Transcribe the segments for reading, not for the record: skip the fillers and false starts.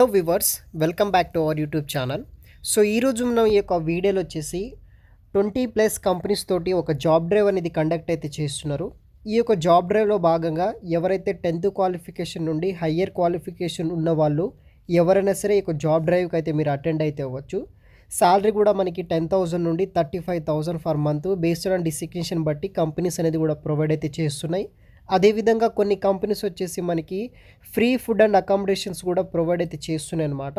Hello viewers, welcome back to our YouTube channel. So ఈరోజు మనం ఈ యొక్క వీడియోలో వచ్చేసి 20+ కంపెనీస్ తోటి ఒక జాబ్ డ్రైవ్ అనేది కండక్ట్ అయితే చేస్తున్నారు. ఈ యొక్క జాబ్ డ్రైవ్లో భాగంగా ఎవరైతే 10th క్వాలిఫికేషన్ నుండి హయ్యర్ క్వాలిఫికేషన్ ఉన్న వాళ్ళు ఎవరైనా సరే ఈ యొక్క జాబ్ డ్రైవ్కి అయితే మీరు అటెండ్ అయితే అవ్వచ్చు. శాలరీ కూడా మనకి 10,000 నుండి 35,000 for month based on designation బట్టి కంపెనీస్ అనేది కూడా ప్రొవైడ్ అయితే చేస్తున్నాయి. అదేవిధంగా కొన్ని కంపెనీస్ వచ్చేసి మనకి ఫ్రీ ఫుడ్ అండ్ అకామిడేషన్స్ కూడా ప్రొవైడ్ అయితే చేస్తున్నాయి అనమాట.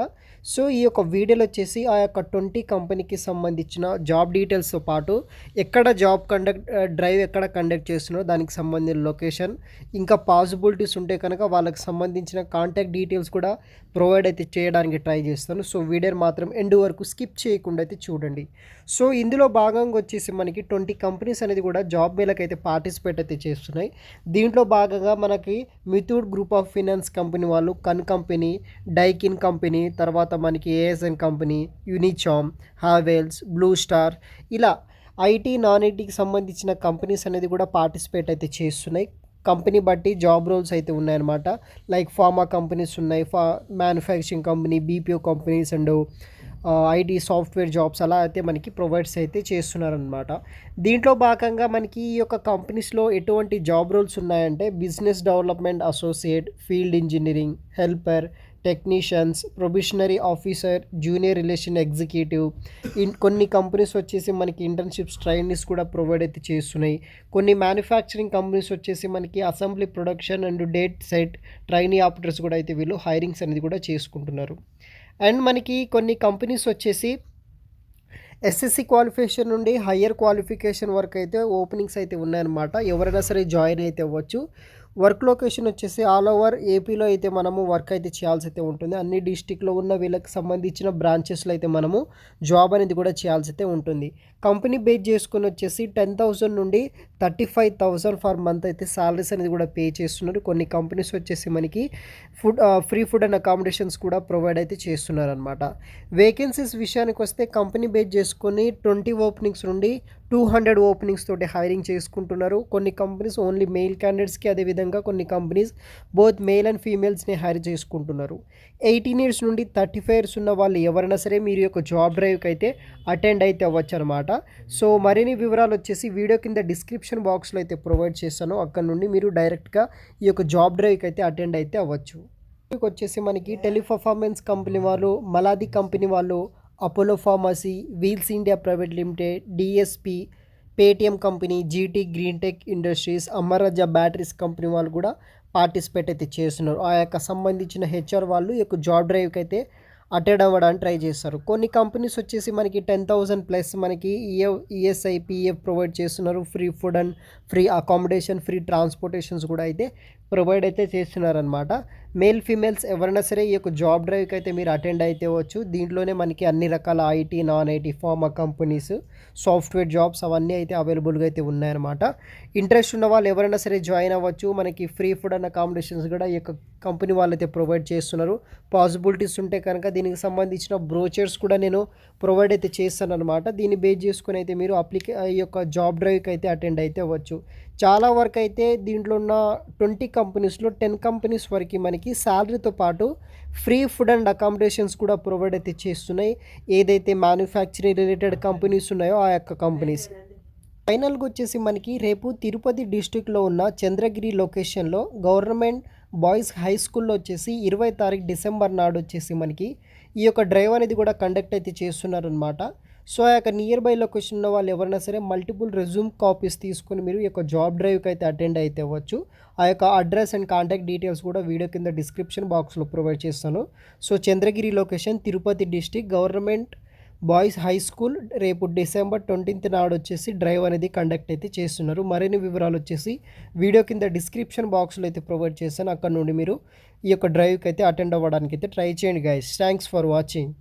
సో ఈ యొక్క వీడియోలో వచ్చేసి ఆ యొక్క 20 కంపెనీకి సంబంధించిన జాబ్ డీటెయిల్స్తో పాటు ఎక్కడ జాబ్ డ్రైవ్ ఎక్కడ కండక్ట్ చేస్తున్నారో దానికి సంబంధించిన లొకేషన్, ఇంకా పాసిబిలిటీస్ ఉంటే కనుక వాళ్ళకి సంబంధించిన కాంటాక్ట్ డీటెయిల్స్ కూడా ప్రొవైడ్ అయితే చేయడానికి ట్రై చేస్తాను. సో వీడియోని మాత్రం ఎండ్ వరకు స్కిప్ చేయకుండా అయితే చూడండి. సో ఇందులో భాగంగా వచ్చేసి మనకి 20 కంపెనీస్ అనేది కూడా జాబ్ మేళకి అయితే పార్టిసిపేట్ అయితే చేస్తున్నాయి. దీంట్లో భాగంగా మనకి మితూడ్ గ్రూప్ ఆఫ్ ఫైనాన్స్ కంపెనీ వాళ్ళు, కన్ కంపెనీ, డైకిన్ కంపెనీ, తర్వాత మనకి ASN company, Unicharm, Havells, Blue Star, ఇలా ఐటీ నాన్ ఐటీకి సంబంధించిన కంపెనీస్ అనేది కూడా పార్టిసిపేట్ అయితే చేస్తున్నాయి. కంపెనీ బట్టి జాబ్ రోల్స్ అయితే ఉన్నాయన్నమాట. లైక్ ఫార్మా కంపెనీస్ ఉన్నాయి, manufacturing company, BPO companies and IT software jobs అలా అయితే మనకి ప్రొవైడ్స్ అయితే చేస్తున్నారనమాట. దీంట్లో భాగంగా మనకి ఈ యొక్క కంపెనీస్లో ఎటువంటి జాబ్ రోల్స్ ఉన్నాయంటే business development associate, field engineering, helper, technicians, probationary officer, junior relation executive. కొన్ని కంపెనీస్ వచ్చేసి మనకి ఇంటర్న్షిప్స్, ట్రైనీస్ కూడా ప్రొవైడ్ అయితే చేస్తున్నాయి. కొన్ని మ్యానుఫ్యాక్చరింగ్ కంపెనీస్ వచ్చేసి మనకి assembly, production and date set trainee operators కూడా అయితే వీళ్ళు హైరింగ్స్ అనేది కూడా చేసుకుంటున్నారు. అండ్ మనకి కొన్ని కంపెనీస్ వచ్చేసి ఎస్ఎస్సి క్వాలిఫికేషన్ నుండి హయ్యర్ క్వాలిఫికేషన్ వరకు అయితే ఓపెనింగ్స్ అయితే ఉన్నాయన్నమాట. ఎవరైనా సరే జాయిన్ అయితే అవ్వచ్చు. వర్క్ లొకేషన్ వచ్చేసి ఆల్ ఓవర్ ఏపీలో అయితే మనము వర్క్ అయితే చేయాల్సి అయితే ఉంటుంది. అన్ని డిస్టిక్లో ఉన్న వీళ్ళకి సంబంధించిన బ్రాంచెస్లో అయితే మనము జాబ్ అనేది కూడా చేయాల్సి అయితే ఉంటుంది. కంపెనీ బేస్ చేసుకుని వచ్చేసి 10,000 నుండి 35,000 ఫర్ మంత్ అయితే సాలరీస్ అనేది కూడా పే చేస్తున్నారు. కొన్ని కంపెనీస్ వచ్చేసి మనకి ఫ్రీ ఫుడ్ అండ్ అకామిడేషన్స్ కూడా ప్రొవైడ్ అయితే చేస్తున్నారు అనమాట. వేకెన్సీస్ విషయానికి వస్తే కంపెనీ బేస్ చేసుకొని 20 ఓపెనింగ్స్ నుండి 200 ఓపెనింగ్స్ తోటి హైరింగ్ చేసుకుంటున్నారు. కొన్ని కంపెనీస్ ఓన్లీ మెయిల్ క్యాండిడేట్స్కి, అదేవిధంగా కొన్ని కంపెనీస్ బోత్ మెయిల్ అండ్ ఫీమేల్స్ని హైర్ చేసుకుంటున్నారు. 18 ఇయర్స్ నుండి 35 ఇయర్స్ ఉన్న వాళ్ళు ఎవరైనా సరే మీరు యొక్క జాబ్ డ్రైవ్కి అయితే అటెండ్ అయితే అవ్వచ్చు అనమాట. సో మరిన్ని వివరాలు వచ్చేసి వీడియో కింద డిస్క్రిప్షన్ బాక్స్లో అయితే ప్రొవైడ్ చేస్తాను. అక్కడ నుండి మీరు డైరెక్ట్గా ఈ యొక్క జాబ్ డ్రైవ్కి అయితే అటెండ్ అయితే అవ్వచ్చు. వచ్చేసి మనకి టెలిపర్ఫార్మెన్స్ కంపెనీ వాళ్ళు, మలాది కంపెనీ వాళ్ళు, Apollo pharmacy, wheels India private limited, DSP, Paytm company, GT green tech industries, Amara Raja batteries company వాళ్ళు కూడా పార్టిసిపేట్ అయితే చేస్తున్నారు. ఆ యొక్క సంబంధించిన హెచ్ఆర్ వాళ్ళు ఈ యొక్క జాబ్ డ్రైవ్కి అయితే అటెండ్ అవ్వడానికి ట్రై చేస్తారు. కొన్ని కంపెనీస్ వచ్చేసి మనకి 10,000 ప్లస్ మనకి ఈఎస్ఐ, పిఎఫ్ ప్రొవైడ్ చేస్తున్నారు. Free food and free accommodation, free transportations కూడా అయితే ప్రొవైడ్ అయితే చేస్తున్నారనమాట. మేల్ ఫీమేల్స్ ఎవరైనా సరే ఈ యొక్క జాబ్ డ్రైవ్కి అయితే మీరు అటెండ్ అయితే అవ్వచ్చు. దీంట్లోనే మనకి అన్ని రకాల IT, non IT, pharma companies, software jobs అవన్నీ అయితే అవైలబుల్గా అయితే ఉన్నాయన్నమాట. ఇంట్రెస్ట్ ఉన్న వాళ్ళు ఎవరైనా సరే జాయిన్ అవ్వచ్చు. మనకి ఫ్రీ ఫుడ్ అండ్ అకామిడేషన్స్ కూడా ఈ యొక్క కంపెనీ వాళ్ళు అయితే ప్రొవైడ్ చేస్తున్నారు. పాసిబిలిటీస్ ఉంటే కనుక దీనికి సంబంధించిన బ్రోచర్స్ కూడా నేను ప్రొవైడ్ అయితే చేస్తాను అనమాట. దీన్ని బేస్ చేసుకుని అయితే మీరు ఈ యొక్క జాబ్ డ్రైవ్కి అయితే అటెండ్ అయితే అవ్వచ్చు. చాలా వరకు అయితే దీంట్లో ఉన్న 20 కంపెనీస్లో 10 కంపెనీస్ వరకు మనకి శాలరీతో పాటు ఫ్రీ ఫుడ్ అండ్ అకామిడేషన్స్ కూడా ప్రొవైడ్ అయితే చేస్తున్నాయి. ఏదైతే మ్యానుఫ్యాక్చరింగ్ రిలేటెడ్ కంపెనీస్ ఉన్నాయో ఆ యొక్క కంపెనీస్. ఫైనల్గా వచ్చేసి మనకి రేపు తిరుపతి డిస్టిక్లో ఉన్న చంద్రగిరి లొకేషన్లో గవర్నమెంట్ బాయ్స్ హై స్కూల్లో వచ్చేసి 20 తారీఖు డిసెంబర్ నాడు వచ్చేసి మనకి ఈ యొక్క డ్రైవ్ అనేది కూడా కండక్ట్ అయితే చేస్తున్నారనమాట. సో ఆ యొక్క నియర్ బై లొకేషన్ ఉన్న వాళ్ళు ఎవరైనా సరే మల్టిపుల్ రెజ్యూమ్ కాపీస్ తీసుకొని మీరు ఈ యొక్క జాబ్ డ్రైవ్కి అయితే అటెండ్ అయితే అవ్వచ్చు. ఆ యొక్క అడ్రస్ అండ్ కాంటాక్ట్ డీటెయిల్స్ కూడా వీడియో కింద డిస్క్రిప్షన్ బాక్స్లో ప్రొవైడ్ చేస్తాను. So Chandragiri location, Tirupati district, government boys high school, రేపు డిసెంబర్ 20th నాడు వచ్చేసి డ్రైవ్ అనేది కండక్ట్ అయితే చేస్తున్నారు. మరిన్ని వివరాలు వచ్చేసి వీడియో కింద డిస్క్రిప్షన్ బాక్స్లో అయితే ప్రొవైడ్ చేస్తాను. అక్కడ నుండి మీరు ఈ యొక్క డ్రైవ్కి అయితే అటెండ్ అవ్వడానికి అయితే ట్రై చేయండి గైస్. Thanks for watching.